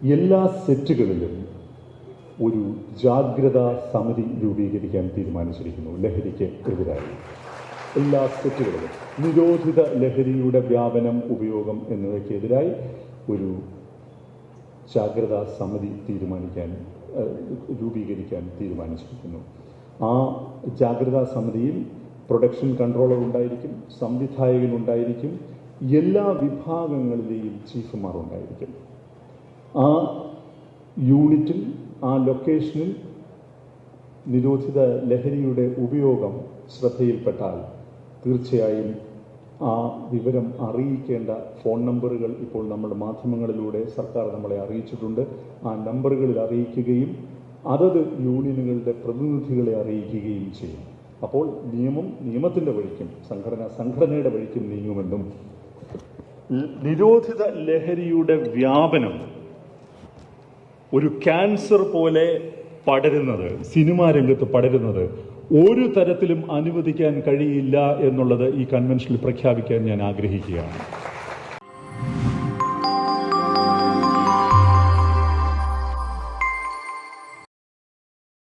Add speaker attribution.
Speaker 1: എല്ലാ സെറ്റുകളിലും ഒരു ജാഗ്രതാ സമിതി രൂപീകരിക്കാൻ തീരുമാനിച്ചിരിക്കുന്നു. ലഹരിക്ക് എതിരായി എല്ലാ സെറ്റുകളിലും നിരോധിത ലഹരിയുടെ വ്യാപനം, ഉപയോഗം എന്നിവയ്ക്കെതിരായി ഒരു ജാഗ്രതാ സമിതി രൂപീകരിക്കാൻ തീരുമാനിച്ചിരിക്കുന്നു. ആ ജാഗ്രതാ സമിതിയിൽ പ്രൊഡക്ഷൻ കൺട്രോളർ ഉണ്ടായിരിക്കും, സംവിധായകനുണ്ടായിരിക്കും, എല്ലാ വിഭാഗങ്ങളിലെയും ചീഫുമാർ ഉണ്ടായിരിക്കും. ആ യൂണിറ്റിൽ, ആ ലൊക്കേഷനിൽ നിരോധിത ലഹരിയുടെ ഉപയോഗം ശ്രദ്ധയിൽപ്പെട്ടാൽ തീർച്ചയായും ആ വിവരം അറിയിക്കേണ്ട ഫോൺ നമ്പറുകൾ ഇപ്പോൾ നമ്മുടെ മാധ്യമങ്ങളിലൂടെ സർക്കാർ നമ്മളെ അറിയിച്ചിട്ടുണ്ട്. ആ നമ്പറുകളിൽ അറിയിക്കുകയും അതത് യൂണിയനുകളുടെ പ്രതിനിധികളെ അറിയിക്കുകയും ചെയ്യും. അപ്പോൾ നിയമത്തിൻ്റെ വഴിക്കും സംഘടനയുടെ വഴിക്കും നീങ്ങുമെന്നും നിരോധിത ലഹരിയുടെ വ്യാപനം ഒരു ക്യാൻസർ പോലെ പടരുന്നത്, സിനിമാ രംഗത്ത് പടരുന്നത് ഒരു തരത്തിലും അനുവദിക്കാൻ കഴിയില്ല എന്നുള്ളത് ഈ കൺവെൻഷനിൽ പ്രഖ്യാപിക്കാൻ ഞാൻ ആഗ്രഹിക്കുകയാണ്.